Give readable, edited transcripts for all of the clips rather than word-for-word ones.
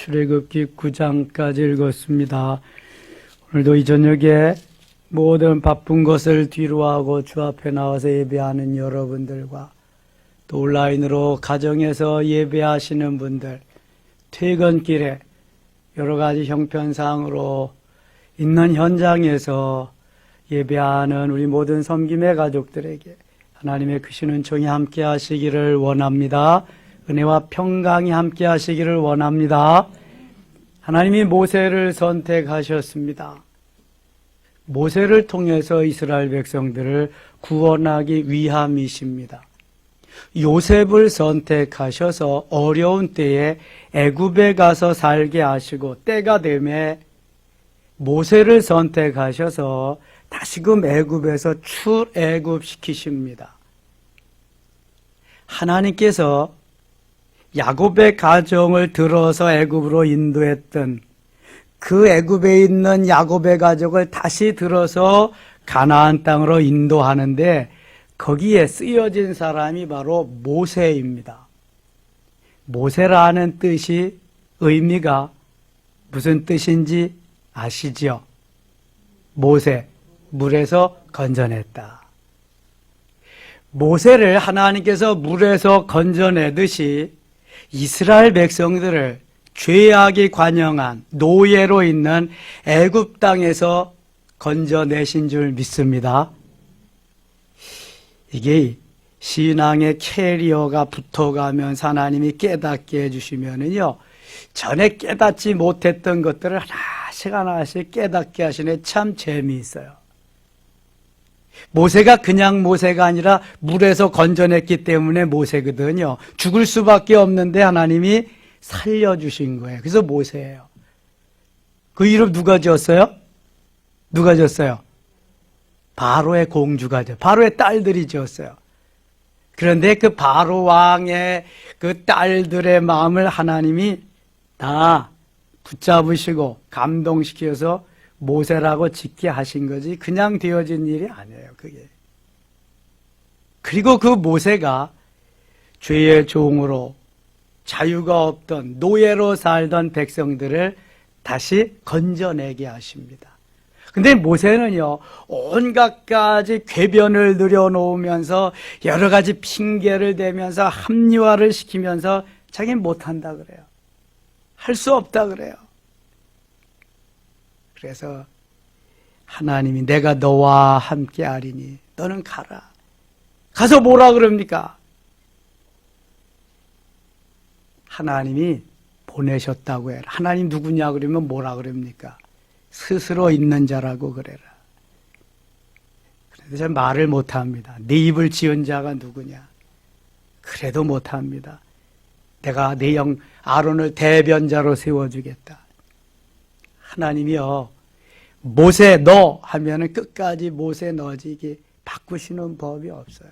출애굽기 9장까지 읽었습니다. 오늘도 이 저녁에 모든 바쁜 것을 뒤로하고 주 앞에 나와서 예배하는 여러분들과 또 온라인으로 가정에서 예배하시는 분들, 퇴근길에 여러 가지 형편상으로 있는 현장에서 예배하는 우리 모든 섬김의 가족들에게 하나님의 크신 은총이 함께 하시기를 원합니다. 은혜와 평강이 함께 하시기를 원합니다. 하나님이 모세를 선택하셨습니다. 모세를 통해서 이스라엘 백성들을 구원하기 위함이십니다. 요셉을 선택하셔서 어려운 때에 애굽에 가서 살게 하시고 때가 되매 모세를 선택하셔서 다시금 애굽에서 출애굽시키십니다. 하나님께서 야곱의 가정을 들어서 애굽으로 인도했던 그 애굽에 있는 야곱의 가족을 다시 들어서 가나안 땅으로 인도하는데 거기에 쓰여진 사람이 바로 모세입니다. 모세라는 뜻이 의미가 무슨 뜻인지 아시죠? 모세, 물에서 건져냈다. 모세를 하나님께서 물에서 건져내듯이 이스라엘 백성들을 죄악이 관영한 노예로 있는 애굽 땅에서 건져내신 줄 믿습니다. 이게 신앙의 캐리어가 붙어가면서 하나님이 깨닫게 해주시면은요, 전에 깨닫지 못했던 것들을 하나씩 깨닫게 하시네. 참 재미있어요. 모세가 그냥 모세가 아니라 물에서 건져냈기 때문에 모세거든요. 죽을 수밖에 없는데 하나님이 살려주신 거예요. 그래서 모세예요. 그 이름 누가 지었어요? 누가 지었어요? 바로의 공주가 지었어요. 바로의 딸들이 지었어요. 그런데 그 바로 왕의 그 딸들의 마음을 하나님이 다 붙잡으시고 감동시켜서 모세라고 짓게 하신 거지 그냥 되어진 일이 아니에요. 그게. 그리고 그 모세가 죄의 종으로 자유가 없던 노예로 살던 백성들을 다시 건져내게 하십니다. 근데 모세는요, 온갖 가지 궤변을 늘여놓으면서 여러 가지 핑계를 대면서 합리화를 시키면서 자기는 못한다 그래요. 할 수 없다 그래요. 그래서 하나님이 내가 너와 함께 하리니 너는 가라. 가서 뭐라 그럽니까? 하나님이 보내셨다고 해라. 하나님 누구냐 그러면 뭐라 그럽니까? 스스로 있는 자라고 그래라. 그런데 잘 말을 못합니다. 네 입을 지은 자가 누구냐? 그래도 못합니다. 내가 네 영 아론을 대변자로 세워주겠다. 하나님이요, 모세 너 하면은 끝까지 모세 너지 이게 바꾸시는 법이 없어요.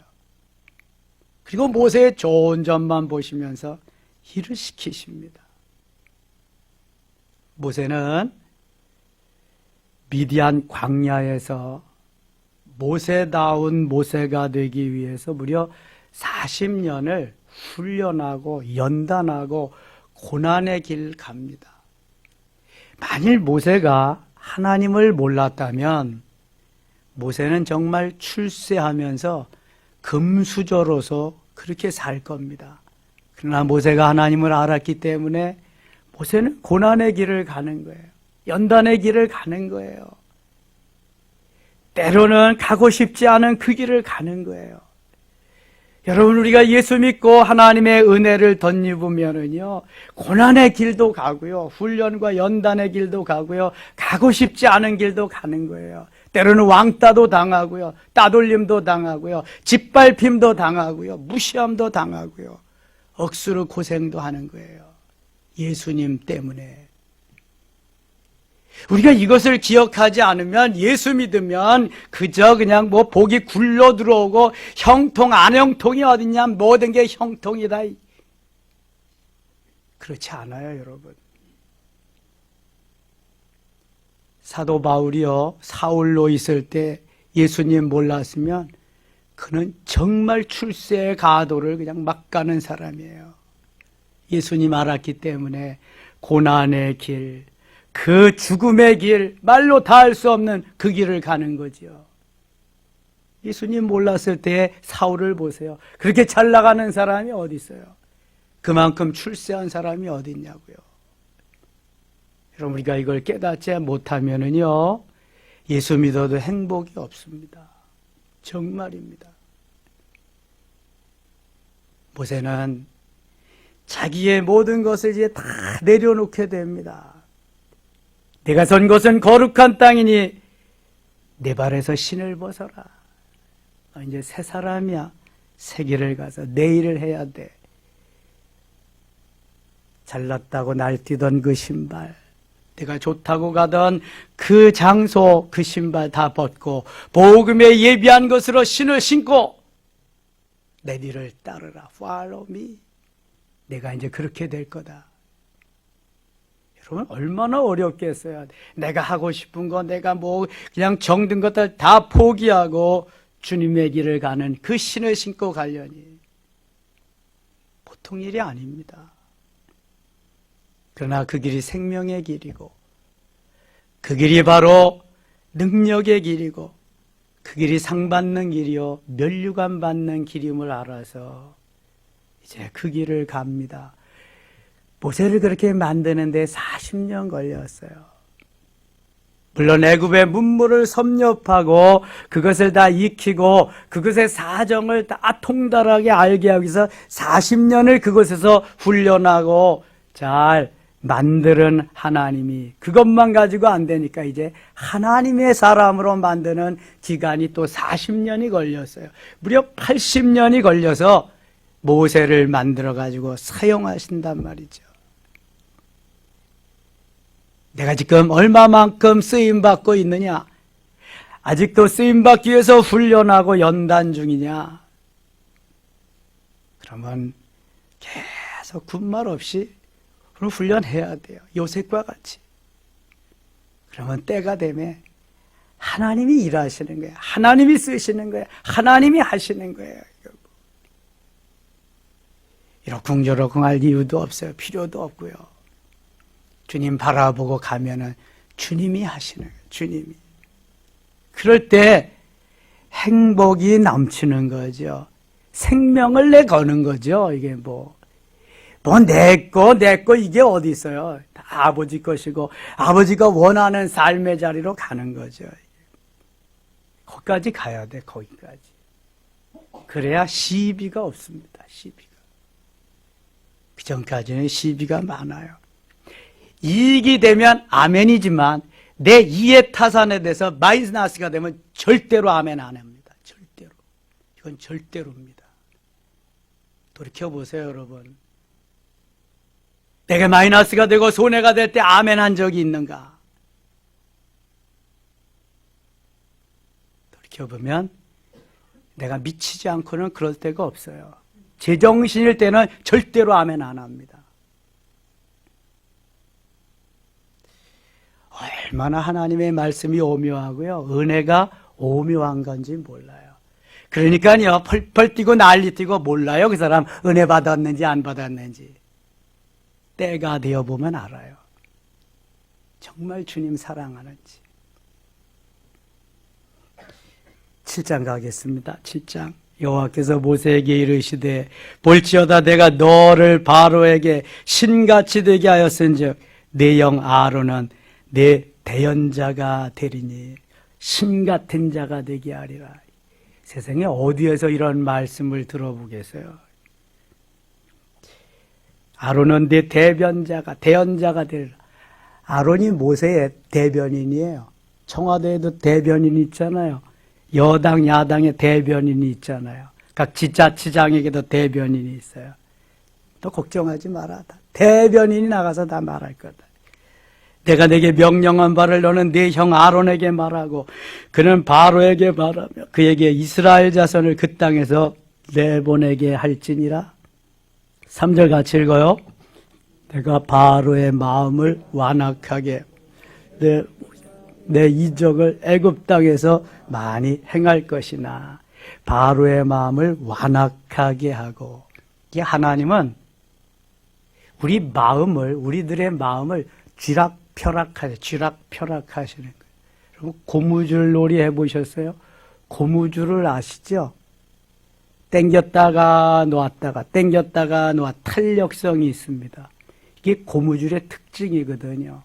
그리고 모세의 좋은 점만 보시면서 일을 시키십니다. 모세는 미디안 광야에서 모세다운 모세가 되기 위해서 무려 40년을 훈련하고 연단하고 고난의 길 갑니다. 만일 모세가 하나님을 몰랐다면 모세는 정말 출세하면서 금수저로서 그렇게 살 겁니다. 그러나 모세가 하나님을 알았기 때문에 모세는 고난의 길을 가는 거예요. 연단의 길을 가는 거예요. 때로는 가고 싶지 않은 그 길을 가는 거예요. 여러분, 우리가 예수 믿고 하나님의 은혜를 덧입으면은요, 고난의 길도 가고요, 훈련과 연단의 길도 가고요, 가고 싶지 않은 길도 가는 거예요. 때로는 왕따도 당하고요, 따돌림도 당하고요, 짓밟힘도 당하고요, 무시함도 당하고요, 억수로 고생도 하는 거예요. 예수님 때문에. 우리가 이것을 기억하지 않으면 예수 믿으면 그저 그냥 뭐 복이 굴러 들어오고 형통 안 형통이 어딨냐, 모든 게 형통이다. 그렇지 않아요, 여러분. 사도 바울이요, 사울로 있을 때 예수님 몰랐으면 그는 정말 출세의 가도를 그냥 막 가는 사람이에요. 예수님 알았기 때문에 고난의 길, 그 죽음의 길, 말로 다 할 수 없는 그 길을 가는 거지요. 예수님 몰랐을 때 사울을 보세요. 그렇게 잘 나가는 사람이 어디 있어요? 그만큼 출세한 사람이 어디 있냐고요. 여러분, 우리가 이걸 깨닫지 못하면은요, 예수 믿어도 행복이 없습니다. 정말입니다. 모세는 자기의 모든 것을 이제 다 내려놓게 됩니다. 내가 선 곳은 거룩한 땅이니 내 발에서 신을 벗어라. 이제 새 사람이야. 새 길을 가서 내 일을 해야 돼. 잘났다고 날뛰던 그 신발, 내가 좋다고 가던 그 장소, 그 신발 다 벗고 복음에 예비한 것으로 신을 신고 내 뒤를 따르라. Follow me. 내가 이제 그렇게 될 거다. 여러분, 얼마나 어렵겠어요. 내가 하고 싶은 거, 내가 뭐 그냥 정든 것들 다 포기하고 주님의 길을 가는 그 신을 신고 가려니 보통 일이 아닙니다. 그러나 그 길이 생명의 길이고, 그 길이 바로 능력의 길이고, 그 길이 상받는 길이요 면류관 받는 길임을 알아서 이제 그 길을 갑니다. 모세를 그렇게 만드는데 40년 걸렸어요. 물론 애굽의 문물을 섭렵하고 그것을 다 익히고 그것의 사정을 다 통달하게 알게 하기 위해서 40년을 그곳에서 훈련하고 잘 만드는 하나님이 그것만 가지고 안 되니까 이제 하나님의 사람으로 만드는 기간이 또 40년이 걸렸어요. 무려 80년이 걸려서 모세를 만들어 가지고 사용하신단 말이죠. 내가 지금 얼마만큼 쓰임받고 있느냐? 아직도 쓰임받기 위해서 훈련하고 연단 중이냐? 그러면 계속 군말 없이 훈련해야 돼요. 요셉과 같이. 그러면 때가 되면 하나님이 일하시는 거예요. 하나님이 쓰시는 거예요. 하나님이 하시는 거예요. 이러쿵저러쿵 할 이유도 없어요. 필요도 없고요. 주님 바라보고 가면은 주님이 하시는 거예요. 주님이. 그럴 때 행복이 넘치는 거죠. 생명을 내거는 거죠. 이게 뭐 내 거 이게 어디 있어요? 다 아버지 것이고 아버지가 원하는 삶의 자리로 가는 거죠. 거기까지 가야 돼. 거기까지. 그래야 시비가 없습니다. 시비가. 그 전까지는 시비가 많아요. 이익이 되면 아멘이지만 내 이해 타산에 대해서 마이너스가 되면 절대로 아멘 안 합니다. 절대로. 이건 절대로입니다. 돌이켜보세요, 여러분. 내게 마이너스가 되고 손해가 될 때 아멘 한 적이 있는가? 돌이켜보면 내가 미치지 않고는 그럴 때가 없어요. 제정신일 때는 절대로 아멘 안 합니다. 얼마나 하나님의 말씀이 오묘하고요. 은혜가 오묘한 건지 몰라요. 그러니까요. 펄펄 뛰고 난리 뛰고 몰라요. 그 사람 은혜 받았는지 안 받았는지. 때가 되어보면 알아요. 정말 주님 사랑하는지. 7장 가겠습니다. 7장. 여호와께서 모세에게 이르시되 볼지어다 내가 너를 바로에게 신같이 되게 하였은즉 내 영 아론은 내 대언자가 되리니 신같은 자가 되게 하리라. 세상에 어디에서 이런 말씀을 들어보겠어요? 아론은 내 대변자가 대언자가 되리라. 아론이 모세의 대변인이에요. 청와대에도 대변인이 있잖아요. 여당 야당의 대변인이 있잖아요. 각 지자체장에게도 대변인이 있어요. 또 걱정하지 마라. 대변인이 나가서 다 말할 거다. 내가 내게 명령한 바를 너는 네 형 아론에게 말하고 그는 바로에게 말하며 그에게 이스라엘 자손을 그 땅에서 내보내게 할지니라. 3절 같이 읽어요. 내가 바로의 마음을 완악하게 내 이적을 애굽 땅에서 많이 행할 것이나 바로의 마음을 완악하게 하고. 이게 하나님은 우리 마음을, 우리들의 마음을 쥐락펴락하시는 거예요. 그리고 고무줄 놀이 해보셨어요? 고무줄을 아시죠? 당겼다가 놓았다가, 당겼다가 놓아 탄력성이 있습니다. 이게 고무줄의 특징이거든요.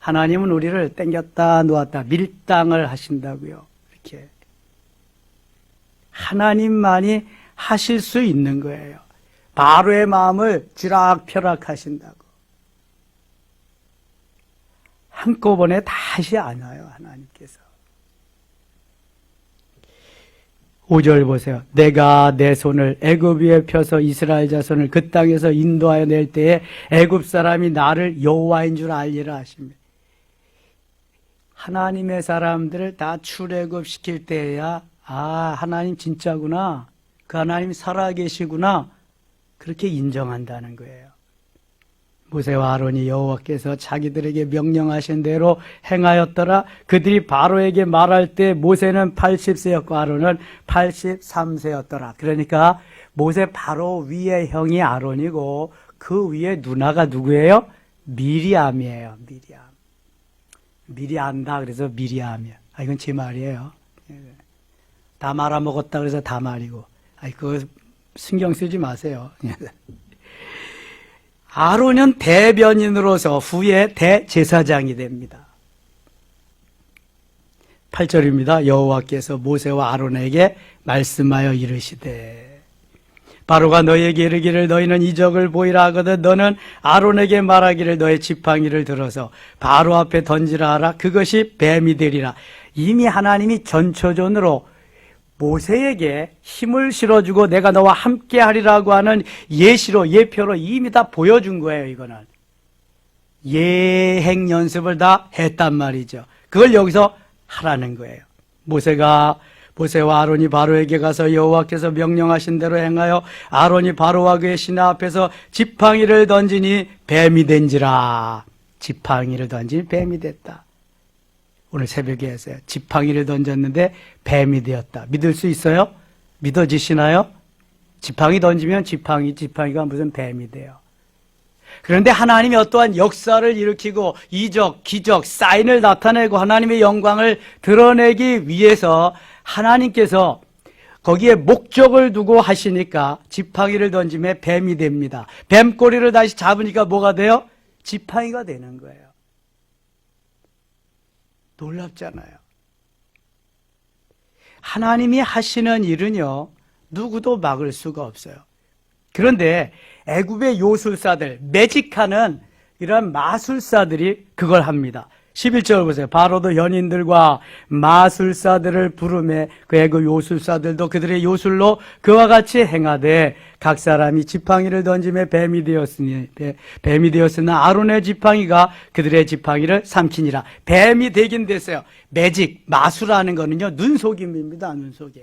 하나님은 우리를 당겼다 놓았다 밀당을 하신다고요. 이렇게 하나님만이 하실 수 있는 거예요. 바로의 마음을 쥐락펴락 하신다고. 한꺼번에 다 하지 않아요, 하나님께서. 5절 보세요. 내가 내 손을 애굽 위에 펴서 이스라엘 자손을 그 땅에서 인도하여 낼 때에 애굽 사람이 나를 여호와인 줄 알리라 하십니다. 하나님의 사람들을 다 출애굽시킬 때야 하나님 진짜구나, 그 하나님 살아계시구나, 그렇게 인정한다는 거예요. 모세와 아론이 여호와께서 자기들에게 명령하신 대로 행하였더라. 그들이 바로에게 말할 때 모세는 80세였고 아론은 83세였더라. 그러니까 모세 바로 위에 형이 아론이고 그 위에 누나가 누구예요? 미리암이에요. 미리 안다 그래서 미리암이야. 이건 제 말이에요. 다 말아먹었다 그래서 다 말이고. 그거 신경 쓰지 마세요. 아론은 대변인으로서 후에 대제사장이 됩니다. 8절입니다. 여호와께서 모세와 아론에게 말씀하여 이르시되 바로가 너희에게 이르기를 너희는 이적을 보이라 하거든 너는 아론에게 말하기를 너의 지팡이를 들어서 바로 앞에 던지라 하라. 그것이 뱀이 되리라. 이미 하나님이 전초전으로 모세에게 힘을 실어주고 내가 너와 함께 하리라고 하는 예시로, 예표로 이미 다 보여준 거예요. 이거는 예행 연습을 다 했단 말이죠. 그걸 여기서 하라는 거예요. 모세와 아론이 바로에게 가서 여호와께서 명령하신 대로 행하여 아론이 바로와 그의 신하 앞에서 지팡이를 던지니 뱀이 된지라. 지팡이를 던지니 뱀이 됐다. 오늘 새벽에 했어요. 지팡이를 던졌는데 뱀이 되었다. 믿을 수 있어요? 믿어지시나요? 지팡이 던지면 지팡이가 무슨 뱀이 돼요. 그런데 하나님이 어떠한 역사를 일으키고 이적, 기적, 사인을 나타내고 하나님의 영광을 드러내기 위해서 하나님께서 거기에 목적을 두고 하시니까 지팡이를 던지면 뱀이 됩니다. 뱀꼬리를 다시 잡으니까 뭐가 돼요? 지팡이가 되는 거예요. 놀랍잖아요. 하나님이 하시는 일은요, 누구도 막을 수가 없어요. 그런데 애굽의 요술사들, 매직하는 이런 마술사들이 그걸 합니다. 11절 보세요. 바로도 연인들과 마술사들을 부르매 그 애굽 요술사들도 그들의 요술로 그와 같이 행하되 각 사람이 지팡이를 던지며 뱀이 되었으나 아론의 지팡이가 그들의 지팡이를 삼키니라. 뱀이 되긴 됐어요. 매직, 마술하는 거는요, 눈속임입니다. 눈속임.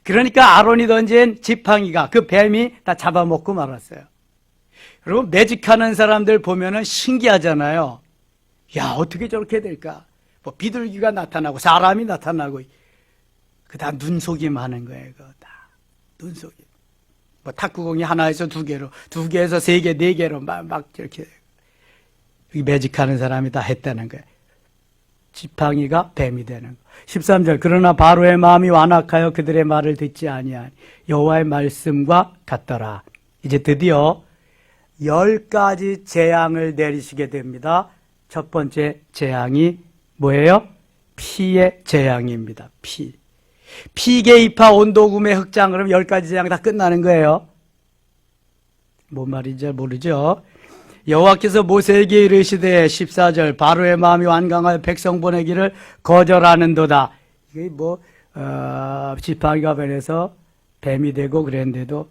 그러니까 아론이 던진 지팡이가 그 뱀이 다 잡아먹고 말았어요. 그리고 매직하는 사람들 보면은 신기하잖아요. 야, 어떻게 저렇게 될까? 뭐 비둘기가 나타나고 사람이 나타나고 그 다 눈속임 하는 거예요. 그거 다 눈속임. 뭐 탁구공이 하나에서 두 개에서 세 개, 네 개로 막 이렇게 매직하는 사람이 다 했다는 거예요. 지팡이가 뱀이 되는 거. 13절 그러나 바로의 마음이 완악하여 그들의 말을 듣지 아니하니 여호와의 말씀과 같더라. 이제 드디어 10가지 재앙을 내리시게 됩니다. 첫 번째 재앙이 뭐예요? 피의 재앙입니다. 피계입하 온도금의 흑장. 그럼 10가지 재앙 다 끝나는 거예요. 뭔 말인지 모르죠. 여호와께서 모세에게 이르시되 14절 바로의 마음이 완강하여 백성 보내기를 거절하는도다. 이게 지팡이가 변해서 뱀이 되고 그랬는데도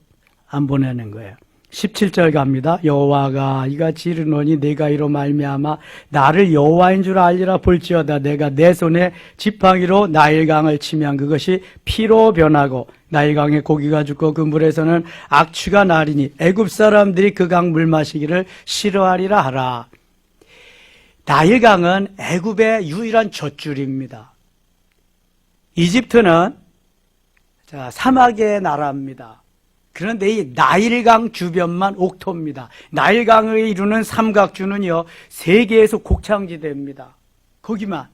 안 보내는 거예요. 17절 갑니다. 여호와가 이같이 이르노니 내가 이로 말미암아 나를 여호와인 줄 알리라. 볼지어다 내가 내 손에 지팡이로 나일강을 치면 그것이 피로 변하고 나일강에 고기가 죽고 그 물에서는 악취가 나리니 애굽 사람들이 그 강 물 마시기를 싫어하리라 하라. 나일강은 애굽의 유일한 젖줄입니다. 이집트는 사막의 나라입니다. 그런데 이 나일강 주변만 옥토입니다. 나일강을 이루는 삼각주는요, 세계에서 곡창지대입니다. 거기만.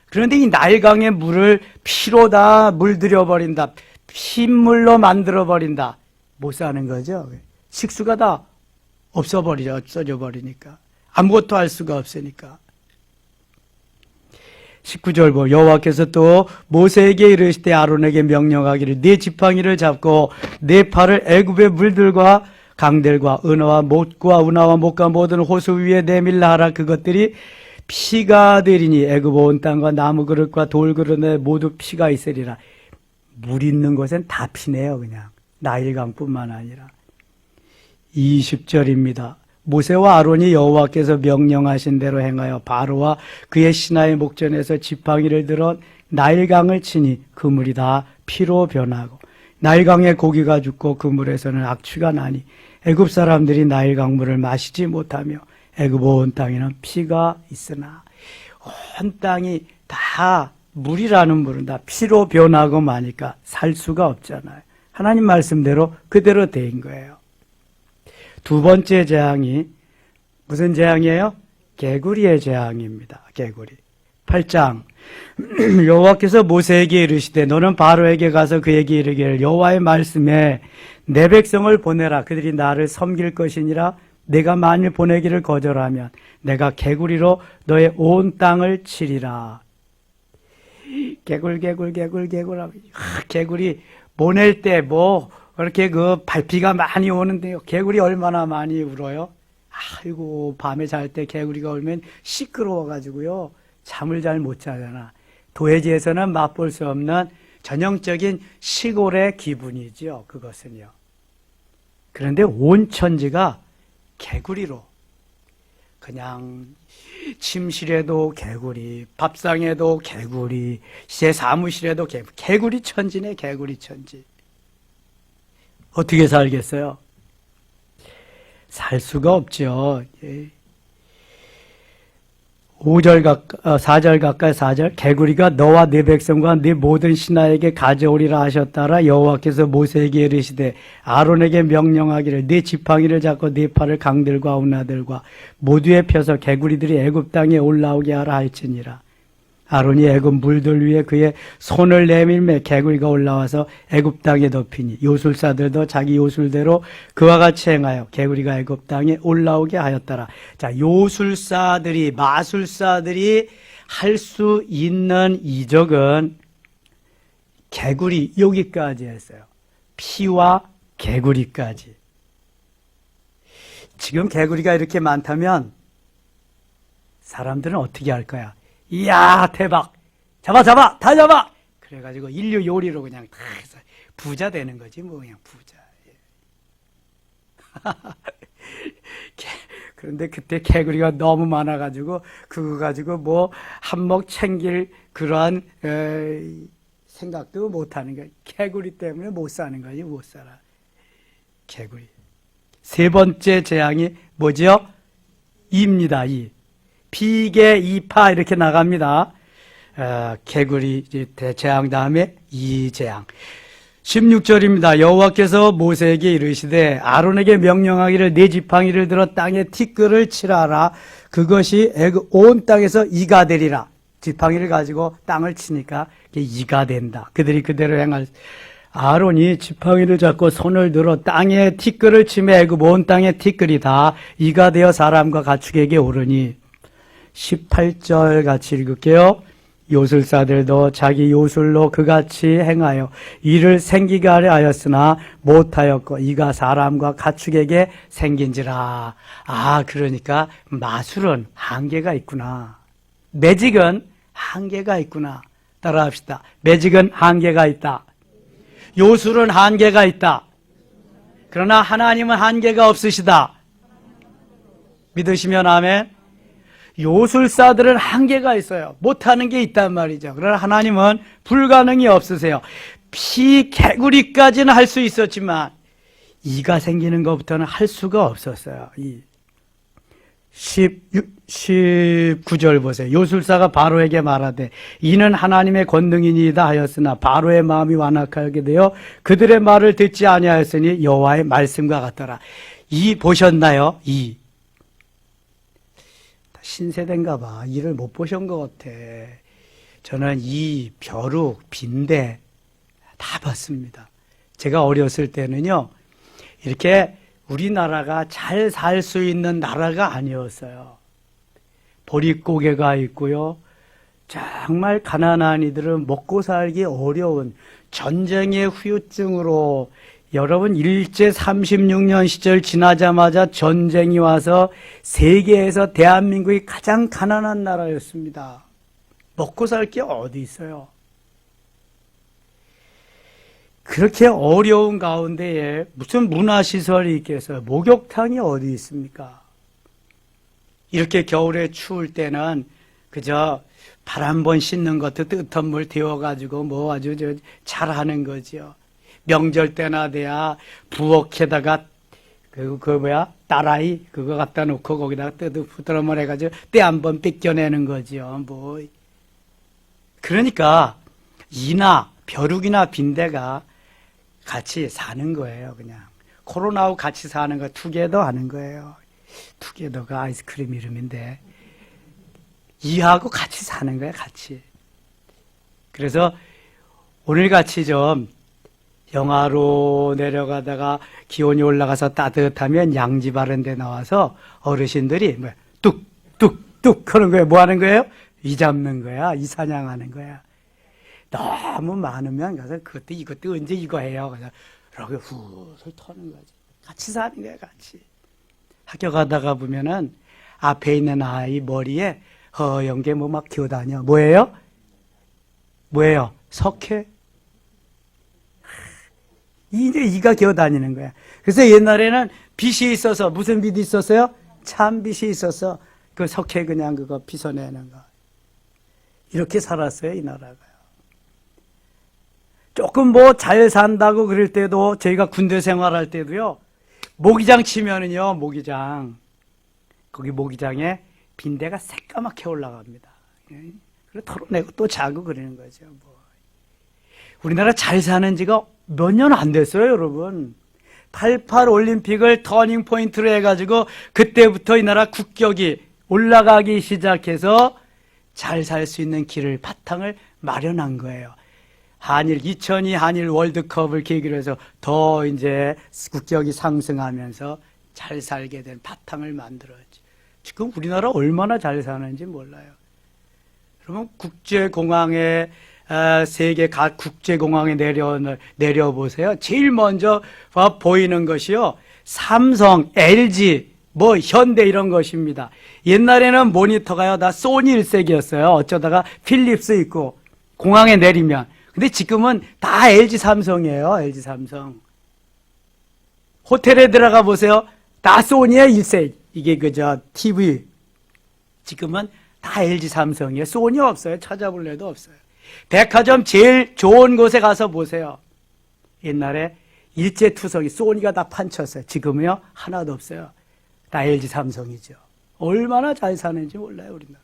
그런데 이 나일강의 물을 피로 다 물들여버린다. 핏물로 만들어버린다. 못 사는 거죠. 식수가 다 없어져 버리니까. 아무것도 할 수가 없으니까. 19절 보 여호와께서 또 모세에게 이르시되 아론에게 명령하기를 네 지팡이를 잡고 네 팔을 애굽의 물들과 강들과 은하와 못과 운하와 못과 모든 호수 위에 내밀라 하라. 그것들이 피가 되리니 애굽 온 땅과 나무 그릇과 돌 그릇에 모두 피가 있으리라. 물 있는 곳엔 다 피네요. 그냥 나일강뿐만 아니라. 20절입니다. 모세와 아론이 여호와께서 명령하신 대로 행하여 바로와 그의 신하의 목전에서 지팡이를 들어 나일강을 치니 그 물이 다 피로 변하고 나일강에 고기가 죽고 그 물에서는 악취가 나니 애굽 사람들이 나일강 물을 마시지 못하며 애굽 온 땅에는 피가 있으나 온 땅이 다 물이라는 물은 다 피로 변하고 마니까 살 수가 없잖아요. 하나님 말씀대로 그대로 된 거예요. 두 번째 재앙이 무슨 재앙이에요? 개구리의 재앙입니다. 개구리. 8장 여호와께서 모세에게 이르시되 너는 바로에게 가서 그에게 이르기를 여호와의 말씀에 내 백성을 보내라. 그들이 나를 섬길 것이니라. 내가 만일 보내기를 거절하면 내가 개구리로 너의 온 땅을 치리라. 개굴 개구리 보낼 때 그렇게 그 발피가 많이 오는데요. 개구리 얼마나 많이 울어요? 아이고, 밤에 잘 때 개구리가 울면 시끄러워가지고요. 잠을 잘 못 자잖아. 도해지에서는 맛볼 수 없는 전형적인 시골의 기분이죠. 그것은요. 그런데 온 천지가 개구리로 그냥 침실에도 개구리, 밥상에도 개구리, 제 사무실에도 개구리 천지네, 개구리 천지. 어떻게 살겠어요? 살 수가 없죠. 4절 가까이 4절 개구리가 너와 네 백성과 네 모든 신하에게 가져오리라 하셨다라. 여호와께서 모세에게 이르시되 아론에게 명령하기를 네 지팡이를 잡고 네 팔을 강들과 운하들과 모두에 펴서 개구리들이 애굽 땅에 올라오게 하라 할지니라. 아론이 애굽 물들 위에 그의 손을 내밀매 개구리가 올라와서 애굽 땅에 덮이니 요술사들도 자기 요술대로 그와 같이 행하여 개구리가 애굽 땅에 올라오게 하였더라. 자, 요술사들이 마술사들이 할 수 있는 이적은 개구리 여기까지 했어요. 피와 개구리까지. 지금 개구리가 이렇게 많다면 사람들은 어떻게 할 거야? 이야, 대박. 다 잡아. 그래가지고 인류 요리로 그냥 다 해서 부자 되는 거지, 그냥 부자. 그런데 그때 개구리가 너무 많아가지고, 그거 가지고 한몫 챙길 그러한, 생각도 못 하는 거야. 개구리 때문에 못 사는 거지, 못 살아. 개구리. 세 번째 재앙이 뭐죠? 이입니다, 이. 비계, 이파 이렇게 나갑니다. 개구리 재앙 다음에 이 재앙. 16절입니다. 여호와께서 모세에게 이르시되 아론에게 명령하기를 네 지팡이를 들어 땅에 티끌을 칠하라. 그것이 애굽 온 땅에서 이가 되리라. 지팡이를 가지고 땅을 치니까 이가 된다. 그들이 그대로 행할. 아론이 지팡이를 잡고 손을 들어 땅에 티끌을 치매 애굽 온 땅에 티끌이 다 이가 되어 사람과 가축에게 오르니. 18절 같이 읽을게요. 요술사들도 자기 요술로 그같이 행하여 이를 생기게 하려 하였으나 못하였고 이가 사람과 가축에게 생긴지라. 그러니까 마술은 한계가 있구나. 매직은 한계가 있구나. 따라합시다. 매직은 한계가 있다. 요술은 한계가 있다. 그러나 하나님은 한계가 없으시다. 믿으시면 아멘. 요술사들은 한계가 있어요. 못하는 게 있단 말이죠. 그러나 하나님은 불가능이 없으세요. 개구리까지는 할 수 있었지만 이가 생기는 것부터는 할 수가 없었어요. 19절 보세요. 요술사가 바로에게 말하되 이는 하나님의 권능이니이다 하였으나 바로의 마음이 완악하게 되어 그들의 말을 듣지 아니하였으니 여호와의 말씀과 같더라. 이 보셨나요? 이 신세대인가 봐. 이를 못 보신 것 같아. 저는 이 벼룩, 빈대 다 봤습니다. 제가 어렸을 때는요, 이렇게 우리나라가 잘 살 수 있는 나라가 아니었어요. 보릿고개가 있고요. 정말 가난한 이들은 먹고 살기 어려운 전쟁의 후유증으로 여러분 일제 36년 시절 지나자마자 전쟁이 와서 세계에서 대한민국이 가장 가난한 나라였습니다. 먹고 살 게 어디 있어요? 그렇게 어려운 가운데에 무슨 문화시설이 있겠어요? 목욕탕이 어디 있습니까? 이렇게 겨울에 추울 때는 그저 발 한 번 씻는 것도 뜨뜻한 물 데워가지고 뭐 아주 잘하는 거죠. 명절 때나 돼야 부엌에다가 딸아이 그거 갖다 놓고 거기다가 부드러워 해가지고 때 한 번 뺏겨내는 거죠. 뭐 그러니까 이나 벼룩이나 빈대가 같이 사는 거예요. 그냥 코로나하고 같이 사는 거 투게더 하는 거예요. 투게더가 아이스크림 이름인데 이하고 같이 사는 거예요. 같이. 그래서 오늘같이 좀 영하로 내려가다가 기온이 올라가서 따뜻하면 양지 바른 데 나와서 어르신들이 뭐 뚝뚝뚝 하는 거예요. 뭐 하는 거예요? 이 잡는 거야. 이 사냥하는 거야. 너무 많으면 가서 그것도 이것도 언제 이거 해요. 그래서 이렇게 훌훌 터는 거지. 같이 사는 거야. 같이. 학교 가다가 보면은 앞에 있는 아이 머리에 허연 게 뭐 막 기어다녀. 뭐예요? 뭐예요? 석회? 이제 이가 기어다니는 거야. 그래서 옛날에는 빛이 있어서 무슨 빛이 있었어요? 참 빛이 있어서 그 석회 그냥 그거 빗어내는 거. 이렇게 살았어요, 이 나라가요. 조금 뭐 잘 산다고 그럴 때도 저희가 군대 생활할 때도요. 모기장 치면은요, 모기장. 거기 모기장에 빈대가 새까맣게 올라갑니다. 그리고 털어내고 또 자고 그러는 거죠. 뭐. 우리나라 잘 사는 지가 몇 년 안 됐어요, 여러분. 88 올림픽을 터닝 포인트로 해가지고 그때부터 이 나라 국격이 올라가기 시작해서 잘 살 수 있는 길을 바탕을 마련한 거예요. 2002 한일 월드컵을 계기로 해서 더 이제 국격이 상승하면서 잘 살게 된 바탕을 만들었죠. 지금 우리나라 얼마나 잘 사는지 몰라요. 그러면 국제공항에 세계 각 국제공항에 내려보세요. 제일 먼저 보이는 것이요. 삼성, LG, 뭐 현대 이런 것입니다. 옛날에는 모니터가요. 다 소니 일색이었어요. 어쩌다가 필립스 있고 공항에 내리면. 근데 지금은 다 LG 삼성이에요. LG 삼성. 호텔에 들어가 보세요. 다 소니의 일색. 이게 그저 TV. 지금은 다 LG 삼성이에요. 소니 없어요. 찾아볼래도 없어요. 백화점 제일 좋은 곳에 가서 보세요. 옛날에 일제투석이 소니가 다 판쳤어요. 지금은요 하나도 없어요. 다 LG 삼성이죠. 얼마나 잘 사는지 몰라요, 우리나라.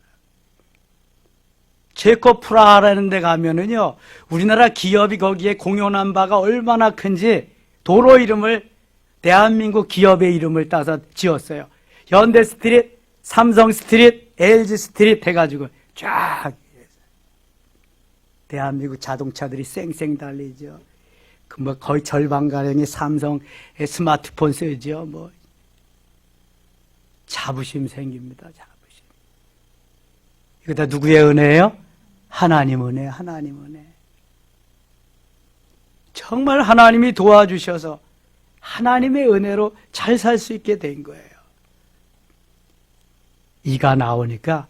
체코 프라하라는 데 가면은요, 우리나라 기업이 거기에 공연한 바가 얼마나 큰지 도로 이름을 대한민국 기업의 이름을 따서 지었어요. 현대 스트릿, 삼성 스트릿, LG 스트릿 해가지고 쫙 대한민국 자동차들이 쌩쌩 달리죠. 그 뭐 거의 절반가량이 삼성의 스마트폰 쓰죠. 뭐 자부심 생깁니다. 자부심. 이거 다 누구의 은혜예요? 하나님 은혜, 하나님 은혜. 정말 하나님이 도와주셔서 하나님의 은혜로 잘 살 수 있게 된 거예요. 이가 나오니까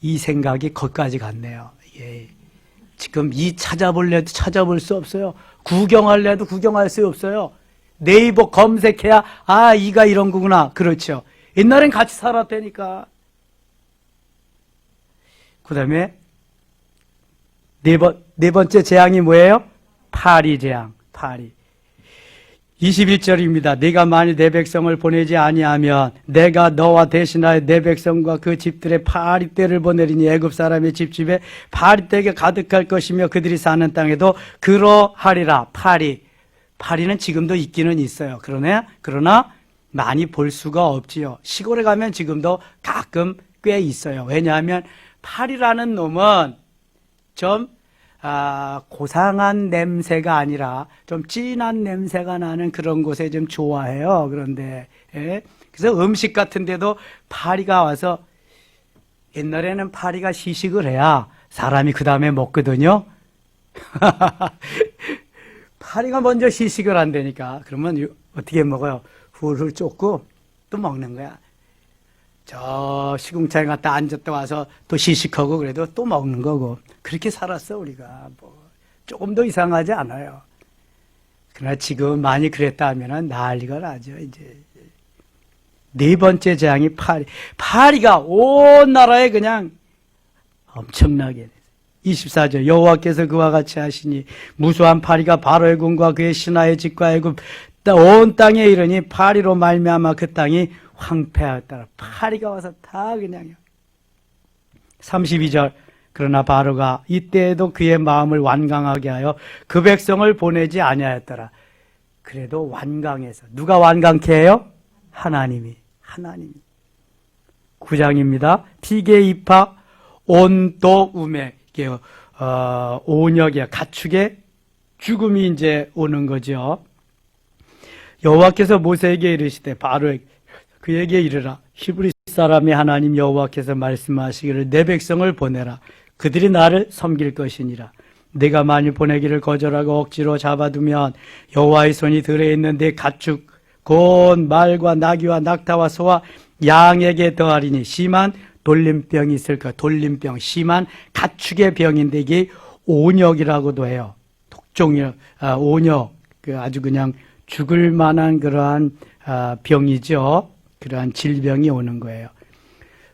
이 생각이 거기까지 갔네요. 예. 지금 이 찾아볼래도 찾아볼 수 없어요. 구경할래도 구경할 수 없어요. 네이버 검색해야 아 이가 이런 거구나. 그렇죠. 옛날엔 같이 살았다니까. 그 다음에 네 번째 재앙이 뭐예요? 파리 재앙. 파리. 21절입니다. 네가 만일 내 백성을 보내지 아니하면 내가 너와 대신하여 내 백성과 그 집들의 파리떼를 보내리니 애굽 사람의 집집에 파리떼가 가득할 것이며 그들이 사는 땅에도 그러하리라. 파리는 지금도 있기는 있어요. 그러나 많이 볼 수가 없지요. 시골에 가면 지금도 가끔 꽤 있어요. 왜냐하면 파리라는 놈은 좀 고상한 냄새가 아니라 좀 진한 냄새가 나는 그런 곳에 좀 좋아해요. 그런데, 예. 그래서 음식 같은 데도 파리가 와서, 옛날에는 파리가 시식을 해야 사람이 그 다음에 먹거든요. 파리가 먼저 시식을 한다니까. 그러면 어떻게 먹어요? 훌훌 쫓고 또 먹는 거야. 저 시궁창에 갔다 앉았다 와서 또 시식하고 그래도 또 먹는 거고. 그렇게 살았어 우리가. 조금 더 이상하지 않아요. 그러나 지금 많이 그랬다 하면 난리가 나죠. 이제 네 번째 재앙이 파리가 온 나라에 그냥 엄청나게 24절 여호와께서 그와 같이 하시니 무수한 파리가 바로의 궁과 그의 신하의 집과 애굽 온 땅에 이르니 파리로 말미암아 그 땅이 황폐하였더라. 파리가 와서 다 그냥요. 32절 그러나 바로가 이때에도 그의 마음을 완강하게 하여 그 백성을 보내지 아니하였더라. 그래도 완강해서 누가 완강케 해요? 하나님이 9장입니다. 피계 입학 온도음에 온역이야 가축의 죽음이 이제 오는 거죠. 여호와께서 모세에게 이르시되 바로에게 그에게 이르라. 히브리 사람의 하나님 여호와께서 말씀하시기를 내 백성을 보내라. 그들이 나를 섬길 것이니라. 내가 만일 보내기를 거절하고 억지로 잡아두면 여호와의 손이 들에 있는 내 가축 곧 말과 나귀와 낙타와 소와 양에게 더하리니 심한 돌림병이 있을 거야. 돌림병, 심한 가축의 병인데 이게 온역이라고도 해요. 온역, 아주 그냥 죽을 만한 그러한 병이죠. 그러한 질병이 오는 거예요.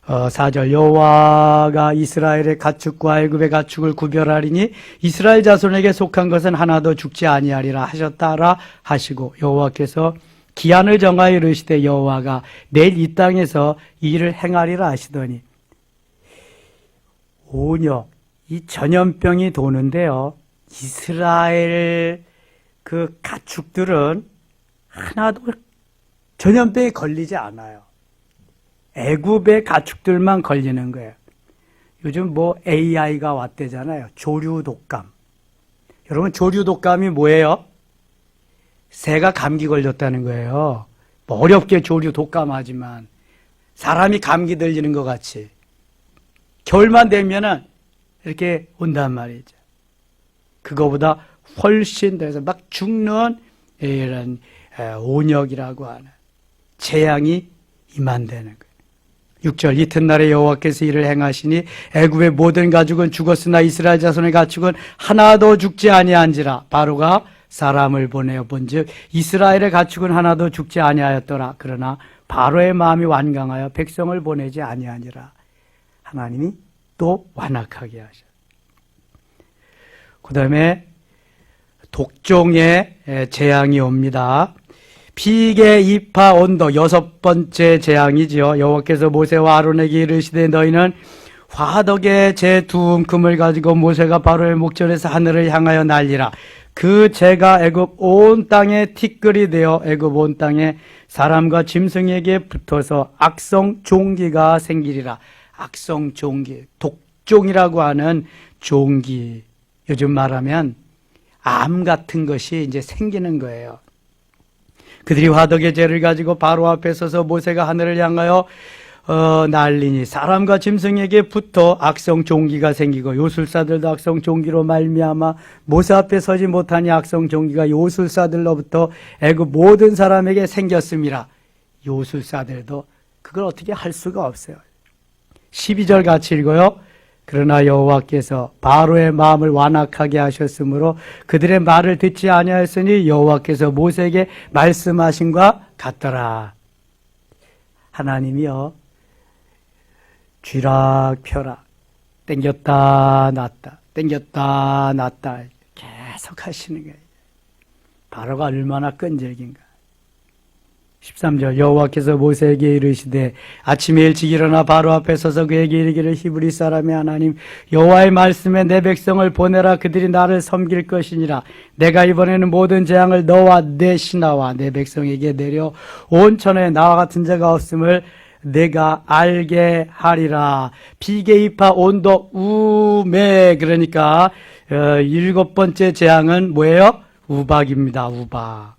4절 여호와가 이스라엘의 가축과 애굽의 가축을 구별하리니 이스라엘 자손에게 속한 것은 하나도 죽지 아니하리라 하셨다라 하시고 여호와께서 기한을 정하여 이르시되 여호와가 내일 이 땅에서 이 일을 행하리라 하시더니 온역, 이 전염병이 도는데요. 이스라엘 그 가축들은 하나도 전염병이 걸리지 않아요. 애굽의 가축들만 걸리는 거예요. 요즘 AI가 왔대잖아요. 조류 독감. 여러분 조류 독감이 뭐예요? 새가 감기 걸렸다는 거예요. 어렵게 조류 독감하지만 사람이 감기 들리는 것 같이 겨울만 되면은 이렇게 온단 말이죠. 그거보다 훨씬 더해서 막 죽는 이런 온역이라고 하는 재앙이 임한다는 거예요. 6절 이튿날에 여호와께서 이를 행하시니 애굽의 모든 가축은 죽었으나 이스라엘 자손의 가축은 하나도 죽지 아니한지라. 바로가 사람을 보내어 본즉 이스라엘의 가축은 하나도 죽지 아니하였더라. 그러나 바로의 마음이 완강하여 백성을 보내지 아니하니라. 하나님이 또 완악하게 하셔. 그 다음에 독종의 재앙이 옵니다. 피계 이파 온도 6번째 재앙이지요. 여호와께서 모세와 아론에게 이르시되 너희는 화덕에 재 두 움큼을 가지고 모세가 바로의 목전에서 하늘을 향하여 날리라. 그 재가 애굽 온 땅에 티끌이 되어 애굽 온 땅에 사람과 짐승에게 붙어서 악성 종기가 생기리라. 악성 종기, 독종이라고 하는 종기. 요즘 말하면 암 같은 것이 이제 생기는 거예요. 그들이 화덕의 재를 가지고 바로 앞에 서서 모세가 하늘을 향하여 날리니 사람과 짐승에게 붙어 악성 종기가 생기고 요술사들도 악성 종기로 말미암아 모세 앞에 서지 못하니 악성 종기가 요술사들로부터 애굽 모든 사람에게 생겼습니다. 요술사들도 그걸 어떻게 할 수가 없어요. 12절 같이 읽어요. 그러나 여호와께서 바로의 마음을 완악하게 하셨으므로 그들의 말을 듣지 아니하였으니 여호와께서 모세에게 말씀하신과 같더라. 하나님이요 쥐락펴락 땡겼다 놨다 땡겼다 놨다 계속 하시는 거예요. 바로가 얼마나 끈질긴가. 13절 여호와께서 모세에게 이르시되 아침에 일찍 일어나 바로 앞에 서서 그에게 이르기를 히브리 사람의 하나님 여호와의 말씀에 내 백성을 보내라. 그들이 나를 섬길 것이니라. 내가 이번에는 모든 재앙을 너와 내 신하와 내 백성에게 내려 온 천하에 나와 같은 자가 없음을 내가 알게 하리라. 비계이파 온도 우매. 그러니까 7번째 재앙은 뭐예요? 우박입니다. 우박.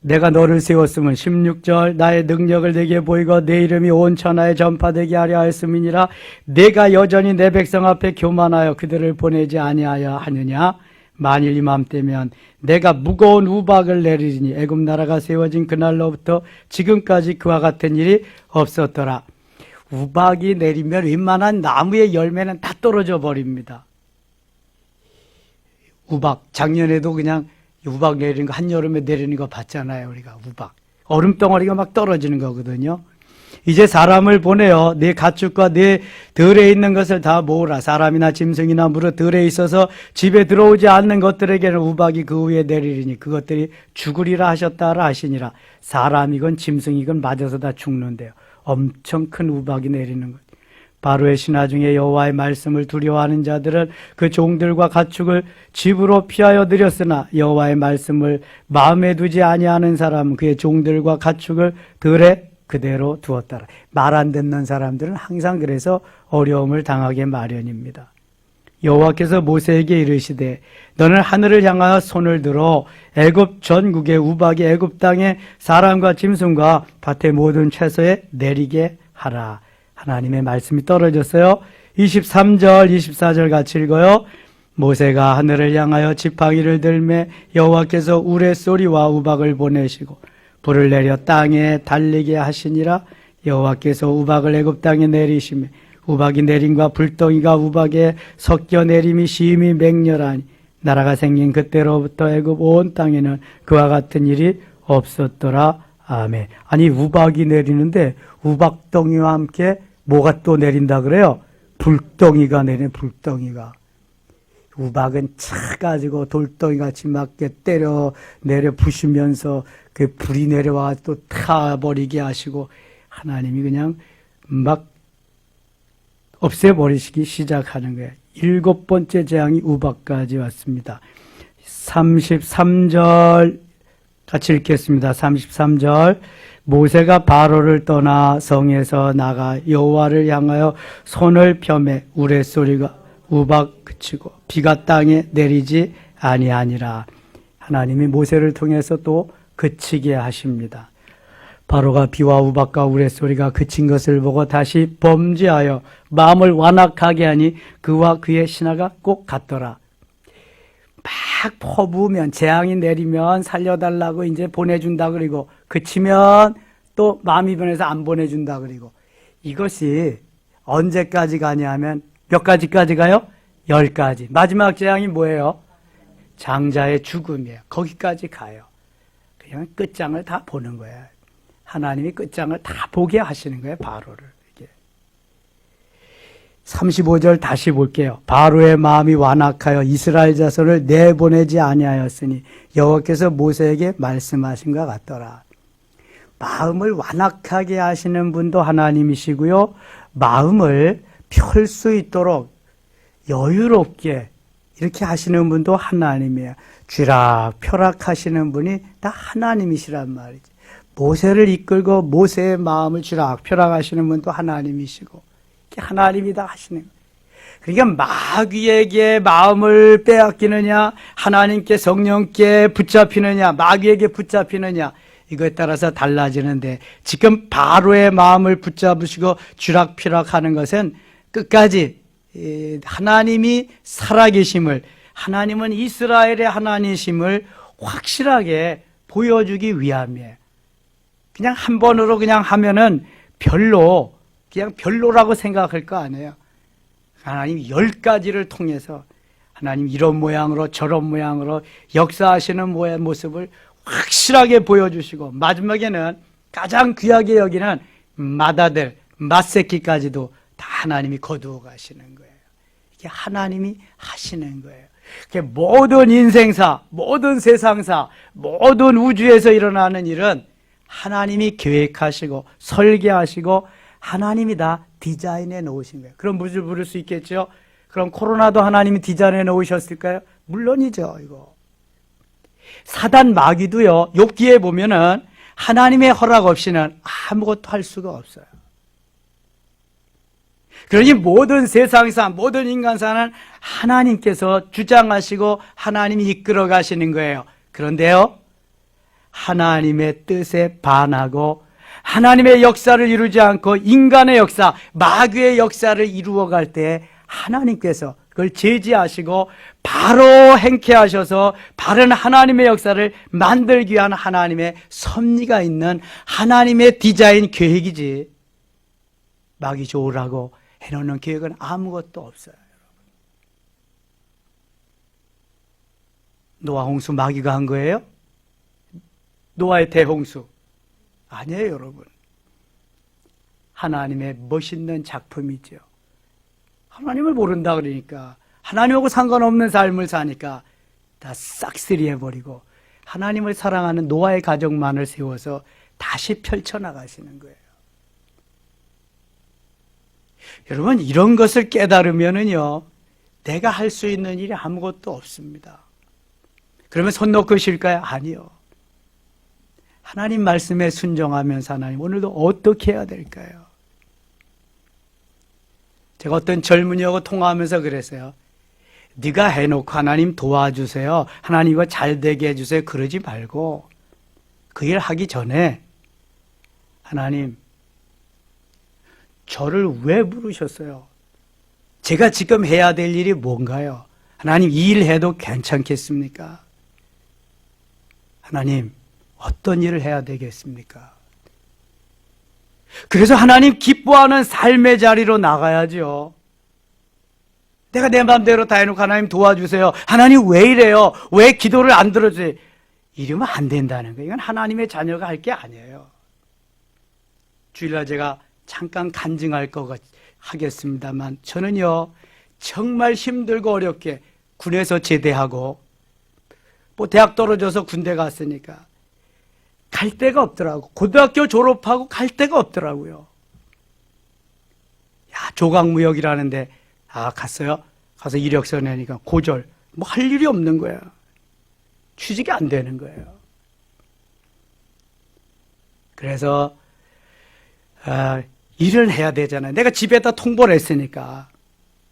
내가 너를 세웠음은 16절 나의 능력을 내게 보이고 내 이름이 온 천하에 전파되게 하려 하였음이니라. 내가 여전히 내 백성 앞에 교만하여 그들을 보내지 아니하여 하느냐. 만일 이맘때면 내가 무거운 우박을 내리리니 애굽 나라가 세워진 그날로부터 지금까지 그와 같은 일이 없었더라. 우박이 내리면 웬만한 나무의 열매는 다 떨어져 버립니다. 우박 작년에도 그냥 우박 내리는 거 한여름에 내리는 거 봤잖아요. 우리가 우박 얼음덩어리가 막 떨어지는 거거든요. 이제 사람을 보내어 네 가축과 네 들에 있는 것을 다 모으라. 사람이나 짐승이나 무릇 들에 있어서 집에 들어오지 않는 것들에게는 우박이 그 위에 내리리니 그것들이 죽으리라 하셨다라 하시니라. 사람이건 짐승이건 맞아서 다 죽는데요. 엄청 큰 우박이 내리는 것. 바로의 신하 중에 여호와의 말씀을 두려워하는 자들은 그 종들과 가축을 집으로 피하여 들였으나 여호와의 말씀을 마음에 두지 아니하는 사람은 그의 종들과 가축을 들에 그대로 두었더라. 말 안 듣는 사람들은 항상 그래서 어려움을 당하게 마련입니다. 여호와께서 모세에게 이르시되 너는 하늘을 향하여 손을 들어 애굽 전국의 우박이 애굽 땅에 사람과 짐승과 밭의 모든 채소에 내리게 하라. 하나님의 말씀이 떨어졌어요. 23절 24절 같이 읽어요. 모세가 하늘을 향하여 지팡이를 들매 여호와께서 우레소리와 우박을 보내시고 불을 내려 땅에 달리게 하시니라. 여호와께서 우박을 애굽 땅에 내리시며 우박이 내림과 불덩이가 우박에 섞여 내림이 심히 맹렬하니 나라가 생긴 그때로부터 애굽 온 땅에는 그와 같은 일이 없었더라. 아멘. 아니 우박이 내리는데 우박덩이와 함께 뭐가 또 내린다 그래요? 불덩이가 내리네. 불덩이가. 우박은 차가지고 돌덩이같이 막 때려 내려 부시면서 그 불이 내려와 또 타버리게 하시고 하나님이 그냥 막 없애버리시기 시작하는 거예요. 7번째 재앙이 우박까지 왔습니다. 33절 같이 읽겠습니다. 33절 모세가 바로를 떠나 성에서 나가 여호와를 향하여 손을 펴매 우레소리가 우박 그치고 비가 땅에 내리지 아니하니라. 하나님이 모세를 통해서 또 그치게 하십니다. 바로가 비와 우박과 우레소리가 그친 것을 보고 다시 범죄하여 마음을 완악하게 하니 그와 그의 신하가 꼭 같더라. 막 퍼부으면 재앙이 내리면 살려달라고 이제 보내준다 그리고 그치면 또 마음이 변해서 안 보내준다 그리고 이것이 언제까지 가냐면 몇 가지까지 가요? 10가지. 마지막 재앙이 뭐예요? 장자의 죽음이에요. 거기까지 가요. 그냥 끝장을 다 보는 거예요. 하나님이 끝장을 다 보게 하시는 거예요. 바로를. 35절 다시 볼게요. 바로의 마음이 완악하여 이스라엘 자손을 내보내지 아니하였으니 여호와께서 모세에게 말씀하신 것 같더라. 마음을 완악하게 하시는 분도 하나님이시고요. 마음을 펼 수 있도록 여유롭게 이렇게 하시는 분도 하나님이에요. 쥐락펴락하시는 분이 다 하나님이시란 말이죠. 모세를 이끌고 모세의 마음을 쥐락펴락하시는 분도 하나님이시고 하나님이 다 하시는 거예요. 그러니까 마귀에게 마음을 빼앗기느냐 하나님께 성령께 붙잡히느냐 마귀에게 붙잡히느냐 이거에 따라서 달라지는데 지금 바로의 마음을 붙잡으시고 쥐락펴락하는 것은 끝까지 하나님이 살아계심을 하나님은 이스라엘의 하나님이심을 확실하게 보여주기 위함이에요. 그냥 한 번으로 그냥 하면은 그냥 별로라고 생각할 거 아니에요. 하나님 10가지를 통해서 하나님 이런 모양으로 저런 모양으로 역사하시는 모습을 확실하게 보여주시고 마지막에는 가장 귀하게 여기는 맏아들, 맏새끼까지도 다 하나님이 거두어 가시는 거예요. 이게 하나님이 하시는 거예요. 모든 인생사, 모든 세상사, 모든 우주에서 일어나는 일은 하나님이 계획하시고 설계하시고 하나님이 다 디자인해 놓으신 거예요. 그럼 무엇을 부를 수 있겠죠? 그럼 코로나도 하나님이 디자인해 놓으셨을까요? 물론이죠. 이거 사단 마귀도요, 욥기에 보면은 하나님의 허락 없이는 아무것도 할 수가 없어요. 그러니 모든 세상사, 모든 인간사는 하나님께서 주장하시고 하나님이 이끌어 가시는 거예요. 그런데요, 하나님의 뜻에 반하고 하나님의 역사를 이루지 않고 인간의 역사, 마귀의 역사를 이루어갈 때 하나님께서 그걸 제지하시고 바로 행케 하셔서 바른 하나님의 역사를 만들기 위한 하나님의 섭리가 있는 하나님의 디자인 계획이지, 마귀 좋으라고 해놓는 계획은 아무것도 없어요. 노아 홍수 마귀가 한 거예요? 노아의 대홍수 아니에요, 여러분. 하나님의 멋있는 작품이죠. 하나님을 모른다 그러니까, 하나님하고 상관없는 삶을 사니까 다 싹쓸이 해버리고 하나님을 사랑하는 노아의 가정만을 세워서 다시 펼쳐나가시는 거예요. 여러분, 이런 것을 깨달으면은요, 내가 할 수 있는 일이 아무것도 없습니다. 그러면 손 놓고 쉴까요? 아니요. 하나님 말씀에 순종하면서 하나님 오늘도 어떻게 해야 될까요? 제가 어떤 젊은이하고 통화하면서 그랬어요. 네가 해놓고 하나님 도와주세요, 하나님 이거 잘 되게 해주세요, 그러지 말고 그 일 하기 전에 하나님 저를 왜 부르셨어요? 제가 지금 해야 될 일이 뭔가요? 하나님 이 일 해도 괜찮겠습니까? 하나님 어떤 일을 해야 되겠습니까? 그래서 하나님 기뻐하는 삶의 자리로 나가야죠. 내가 내 마음대로 다 해놓고 하나님 도와주세요, 하나님 왜 이래요, 왜 기도를 안 들어주세요, 이러면 안 된다는 거예요. 이건 하나님의 자녀가 할 게 아니에요. 주일날 제가 잠깐 간증할 거 하겠습니다만, 저는요 정말 힘들고 어렵게 군에서 제대하고 뭐 대학 떨어져서 군대 갔으니까 갈 데가 없더라고. 고등학교 졸업하고 갈 데가 없더라고요. 야, 조각무역이라는데 갔어요. 가서 이력서 내니까 고졸, 뭐 할 일이 없는 거야. 취직이 안 되는 거예요. 그래서 일을 해야 되잖아요. 내가 집에다 통보를 했으니까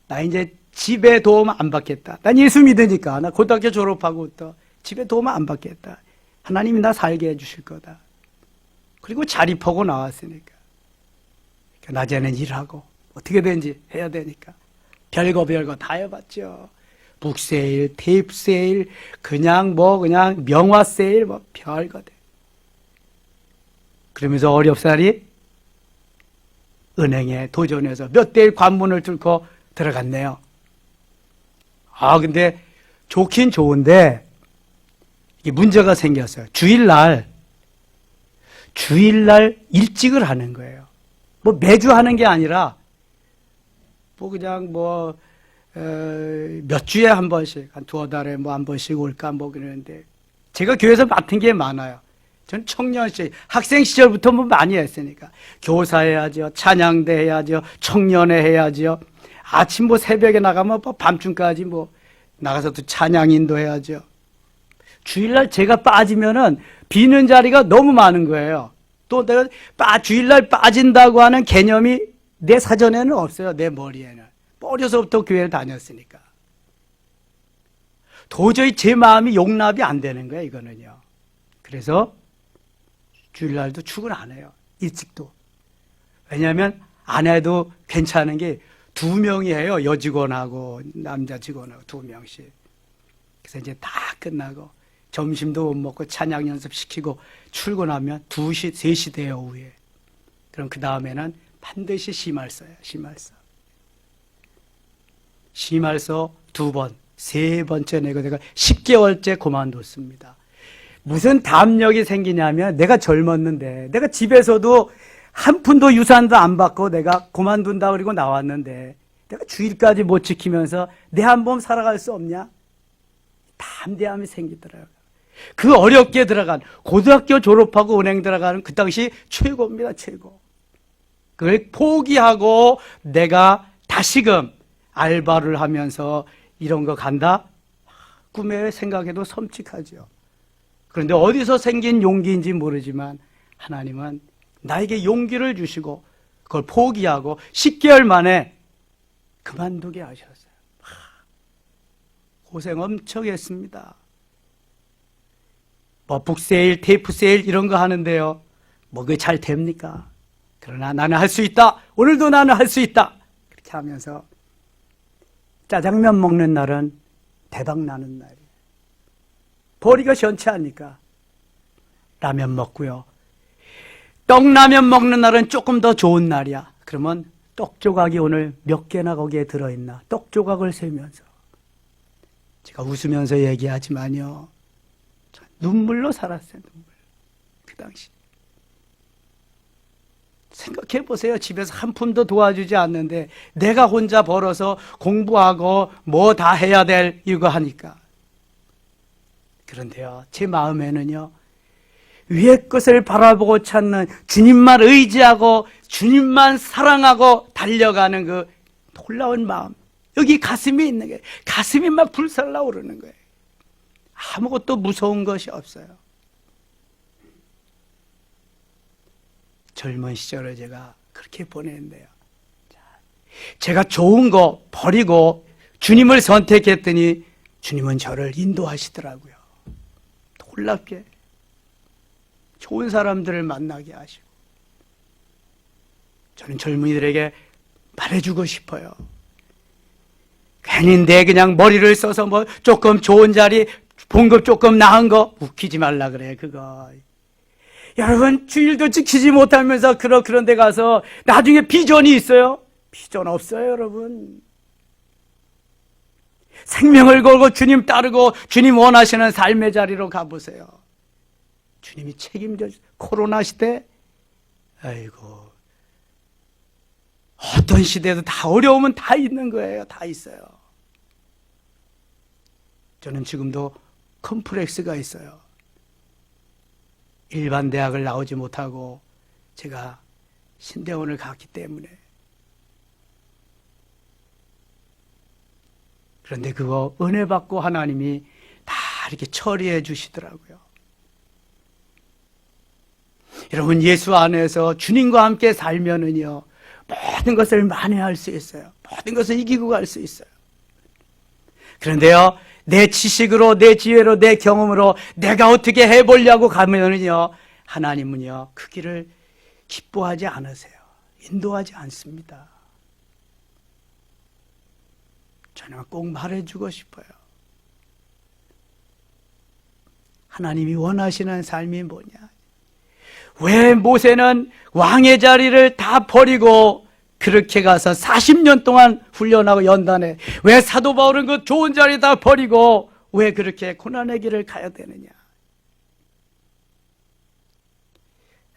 나 이제 집에 도움 안 받겠다. 난 예수 믿으니까 나 고등학교 졸업하고 또 집에 도움 안 받겠다. 하나님이 나 살게 해주실 거다. 그리고 자립하고 나왔으니까 낮에는 일하고 어떻게든지 해야 되니까 별거 다 해봤죠. 북세일, 테이프세일, 그냥 명화세일, 뭐 별거 돼. 그러면서 어렵사리 은행에 도전해서 몇 대일 관문을 뚫고 들어갔네요. 근데 좋긴 좋은데 이게 문제가 생겼어요. 주일날 일찍을 하는 거예요. 뭐 매주 하는 게 아니라 뭐 그냥 몇 주에 한 번씩, 한 두어 달에 뭐 한 번씩 올까 뭐 그러는데, 제가 교회에서 맡은 게 많아요. 전 청년 시절, 학생 시절부터 뭐 많이 했으니까 교사 해야죠, 찬양대 해야죠, 청년회 해야죠, 아침 뭐 새벽에 나가면 뭐 밤중까지 뭐 나가서 또 찬양 인도해야죠. 주일날 제가 빠지면은 비는 자리가 너무 많은 거예요. 또 내가 주일날 빠진다고 하는 개념이 내 사전에는 없어요. 내 머리에는. 어려서부터 교회를 다녔으니까. 도저히 제 마음이 용납이 안 되는 거예요, 이거는요. 그래서 주일날도 출근 안 해요. 일찍도. 왜냐하면 안 해도 괜찮은 게 2명이 해요. 여직원하고 남자 직원하고 2명씩. 그래서 이제 다 끝나고 점심도 못 먹고 찬양 연습시키고 출근하면 2시, 3시 돼요, 오후에. 그럼 그 다음에는 반드시 심할서예요, 심할서. 심할서 2번, 3번째 내고 내가 10개월째 그만뒀습니다. 무슨 담력이 생기냐면, 내가 젊었는데, 내가 집에서도 한 푼도 유산도 안 받고 내가 그만둔다 그러고 나왔는데, 내가 주일까지 못 지키면서 내 한 몸 살아갈 수 없냐? 담대함이 생기더라고요. 그 어렵게 들어간, 고등학교 졸업하고 은행 들어가는 그 당시 최고입니다, 최고. 그걸 포기하고 내가 다시금 알바를 하면서 이런 거 간다? 꿈에 생각해도 섬찟하죠. 그런데 어디서 생긴 용기인지 모르지만 하나님은 나에게 용기를 주시고 그걸 포기하고 10개월 만에 그만두게 하셨어요. 고생 엄청 했습니다. 뭐 북세일, 테이프세일 이런 거 하는데요. 뭐 그게 잘 됩니까? 그러나 나는 할 수 있다. 오늘도 나는 할 수 있다. 그렇게 하면서 짜장면 먹는 날은 대박 나는 날이에요. 벌이가 시원치 않으니까 라면 먹고요. 떡라면 먹는 날은 조금 더 좋은 날이야. 그러면 떡 조각이 오늘 몇 개나 거기에 들어있나. 떡 조각을 세면서 제가 웃으면서 얘기하지만요. 눈물로 살았어요. 눈물. 그 당시. 생각해 보세요. 집에서 한 푼도 도와주지 않는데 내가 혼자 벌어서 공부하고 뭐 다 해야 될 이거 하니까. 그런데요. 제 마음에는요. 위의 것을 바라보고 찾는 주님만 의지하고 주님만 사랑하고 달려가는 그 놀라운 마음. 여기 가슴이 있는 거예요. 가슴이 막 불살라 오르는 거예요. 아무것도 무서운 것이 없어요. 젊은 시절을 제가 그렇게 보냈는데요. 제가 좋은 거 버리고 주님을 선택했더니 주님은 저를 인도하시더라고요. 놀랍게 좋은 사람들을 만나게 하시고 저는 젊은이들에게 말해주고 싶어요. 괜히 내 그냥 머리를 써서 뭐 조금 좋은 자리 봉급 조금 나은 거 웃기지 말라 그래 그거. 여러분 주일도 지키지 못하면서 그런 데 가서 나중에 비전이 있어요? 비전 없어요 여러분. 생명을 걸고 주님 따르고 주님 원하시는 삶의 자리로 가보세요. 주님이 책임져 주세요. 코로나 시대 아이고 어떤 시대도 다 어려움은 다 있는 거예요. 다 있어요. 저는 지금도 컴플렉스가 있어요. 일반 대학을 나오지 못하고 제가 신대원을 갔기 때문에. 그런데 그거 은혜 받고 하나님이 다 이렇게 처리해 주시더라고요. 여러분 예수 안에서 주님과 함께 살면은요 모든 것을 만회할 수 있어요. 모든 것을 이기고 갈 수 있어요. 그런데요 내 지식으로 내 지혜로 내 경험으로 내가 어떻게 해보려고 가면은요 하나님은요 그 길을 기뻐하지 않으세요. 인도하지 않습니다. 저는 꼭 말해주고 싶어요. 하나님이 원하시는 삶이 뭐냐? 왜 모세는 왕의 자리를 다 버리고 그렇게 가서 40년 동안 훈련하고 연단해? 왜 사도 바울은 그 좋은 자리 다 버리고 왜 그렇게 고난의 길을 가야 되느냐?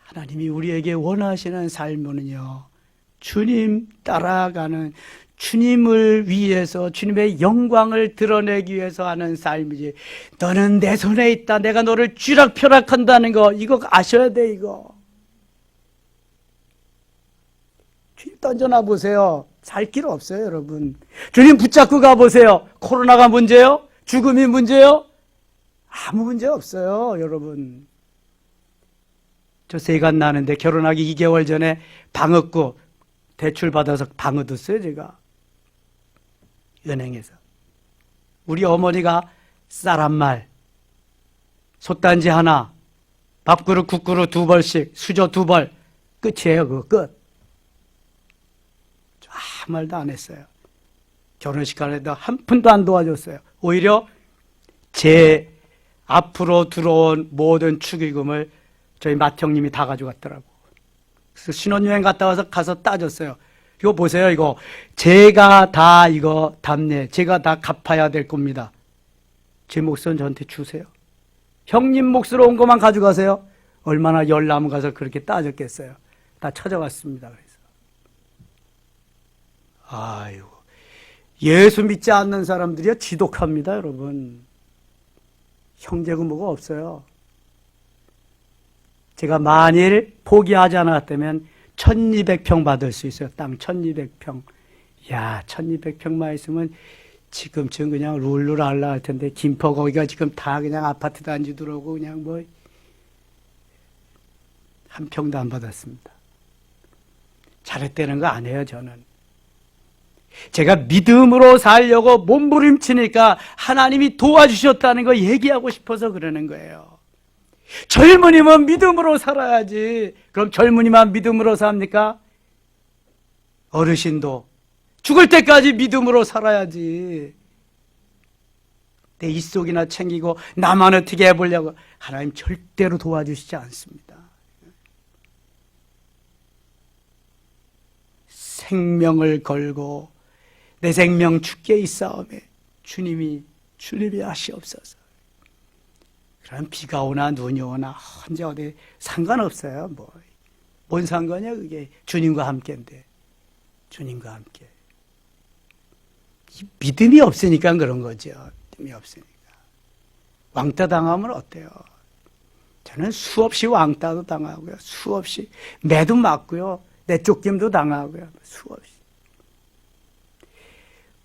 하나님이 우리에게 원하시는 삶은요 주님 따라가는 주님을 위해서 주님의 영광을 드러내기 위해서 하는 삶이지. 너는 내 손에 있다. 내가 너를 쥐락펴락한다는 거 이거 아셔야 돼. 이거 주님 던져놔 보세요. 살 길 없어요 여러분. 주님 붙잡고 가보세요. 코로나가 문제요? 죽음이 문제요? 아무 문제 없어요 여러분. 저 세간 나는데 결혼하기 2개월 전에 방어구 대출 받아서 방어 뒀어요 제가. 은행에서. 우리 어머니가 쌀 한 말, 솥단지 하나, 밥그릇 국그릇 2벌씩, 수저 2벌 끝이에요. 그거 끝. 아무 말도 안 했어요. 결혼식 하는데 한 푼도 안 도와줬어요. 오히려 제 앞으로 들어온 모든 축의금을 저희 맏형님이 다 가져갔더라고. 그래서 신혼여행 갔다 와서 가서 따졌어요. 이거 보세요. 이거 제가 다 이거 답례 제가 다 갚아야 될 겁니다. 제 몫은 저한테 주세요. 형님 몫으로 온 것만 가져가세요. 얼마나 열나무 가서 그렇게 따졌겠어요. 다 찾아왔습니다. 그래서 아이고 예수 믿지 않는 사람들이야 지독합니다, 여러분. 형제고 뭐가 없어요. 제가 만일 포기하지 않았다면 1200평 받을 수 있어요. 땅 1200평. 야, 1200평만 있으면 지금쯤 그냥 룰루랄라 할 텐데, 김포 거기가 지금 다 그냥 아파트 단지 들어오고 그냥 뭐, 한 평도 안 받았습니다. 잘했다는 거 아니에요, 저는. 제가 믿음으로 살려고 몸부림치니까 하나님이 도와주셨다는 거 얘기하고 싶어서 그러는 거예요. 젊은이면 믿음으로 살아야지. 그럼 젊은이만 믿음으로 삽니까? 어르신도 죽을 때까지 믿음으로 살아야지. 내 입속이나 챙기고 나만 어떻게 해보려고. 하나님 절대로 도와주시지 않습니다. 생명을 걸고 내 생명 주께 있사오매 주님이 하시옵소서. 그럼 비가 오나 눈이 오나 언제 어디 상관없어요. 뭔 상관이야 그게. 주님과 함께인데. 주님과 함께. 믿음이 없으니까 그런 거죠. 믿음이 없으니까. 왕따 당하면 어때요? 저는 수없이 왕따도 당하고요. 수없이 매도 맞고요. 내쫓김도 당하고요. 수없이.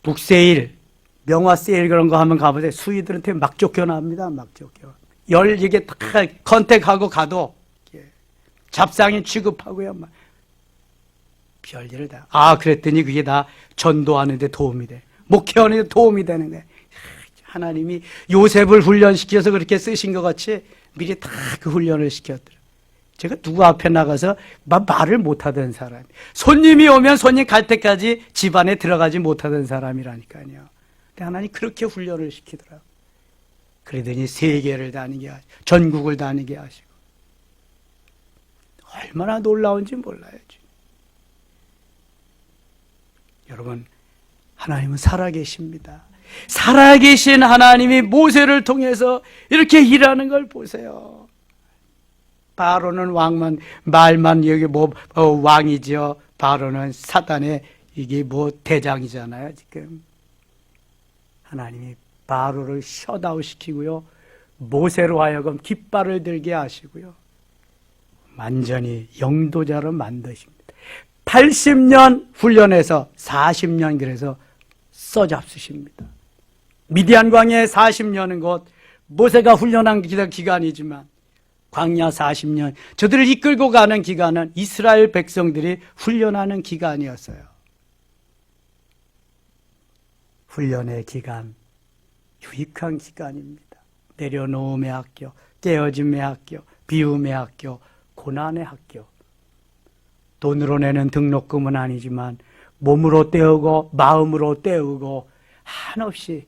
북세일, 명화세일 그런 거 하면 가보세요. 수의들한테 막 쫓겨납니다. 막 쫓겨. 이게 다 컨택하고 가도 잡상인 취급하고요. 막 별일을 다. 그랬더니 그게 다 전도하는 데 도움이 돼. 목회하는 데 도움이 되는 거예요. 하나님이 요셉을 훈련시켜서 그렇게 쓰신 것 같이 미리 다 그 훈련을 시켰더라. 제가 누구 앞에 나가서 말을 못하던 사람. 손님이 오면 손님 갈 때까지 집안에 들어가지 못하던 사람이라니까요. 근데 하나님 그렇게 훈련을 시키더라고요. 그러더니 세계를 다니게 하시고 전국을 다니게 하시고 얼마나 놀라운지 몰라요. 여러분, 하나님은 살아계십니다. 살아계신 하나님이 모세를 통해서 이렇게 일하는 걸 보세요. 바로는 말만 여기 왕이죠. 바로는 사단의 이게 대장이잖아요, 지금. 하나님이 바로를 셧아웃 시키고요. 모세로 하여금 깃발을 들게 하시고요. 완전히 영도자로 만드십니다. 80년 훈련해서 40년 그래서 써잡수십니다. 미디안 광야의 40년은 곧 모세가 훈련한 기간이지만 광야 40년, 저들을 이끌고 가는 기간은 이스라엘 백성들이 훈련하는 기간이었어요. 훈련의 기간, 유익한 기간입니다. 내려놓음의 학교, 깨어짐의 학교, 비움의 학교, 고난의 학교. 돈으로 내는 등록금은 아니지만 몸으로 때우고 마음으로 때우고 한없이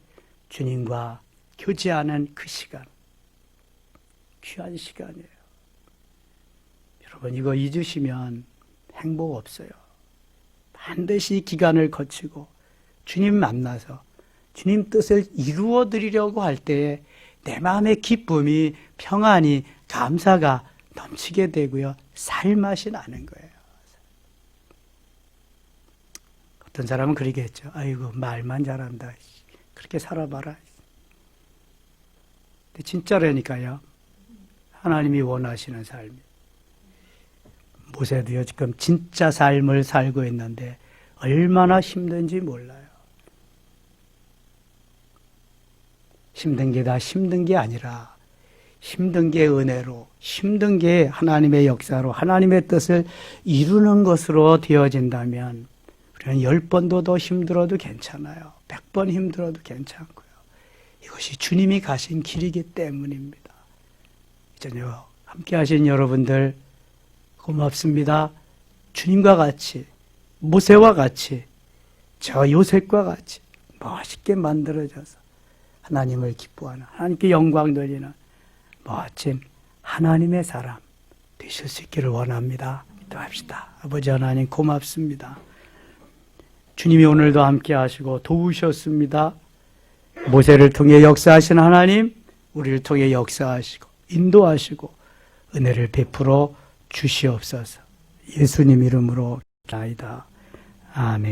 주님과 교제하는 그 시간. 귀한 시간이에요. 여러분 이거 잊으시면 행복 없어요. 반드시 기간을 거치고 주님 만나서 주님 뜻을 이루어 드리려고 할 때에 내 마음의 기쁨이 평안이 감사가 넘치게 되고요. 살맛이 나는 거예요. 어떤 사람은 그러게 했죠. 아이고 말만 잘한다. 그렇게 살아봐라. 근데 진짜라니까요. 하나님이 원하시는 삶이. 모세도요 지금 진짜 삶을 살고 있는데 얼마나 힘든지 몰라요. 힘든 게 다 힘든 게 아니라 힘든 게 은혜로, 힘든 게 하나님의 역사로 하나님의 뜻을 이루는 것으로 되어진다면 우리는 10번도 더 힘들어도 괜찮아요. 100번 힘들어도 괜찮고요. 이것이 주님이 가신 길이기 때문입니다. 저녁 함께 하신 여러분들 고맙습니다. 주님과 같이, 모세와 같이, 저 요셉과 같이 멋있게 만들어져서 하나님을 기뻐하는, 하나님께 영광 돌리는 멋진 하나님의 사람 되실 수 있기를 원합니다. 기도합시다. 아버지 하나님 고맙습니다. 주님이 오늘도 함께 하시고 도우셨습니다. 모세를 통해 역사하신 하나님, 우리를 통해 역사하시고 인도하시고 은혜를 베풀어 주시옵소서. 예수님 이름으로 기도합니다. 아멘.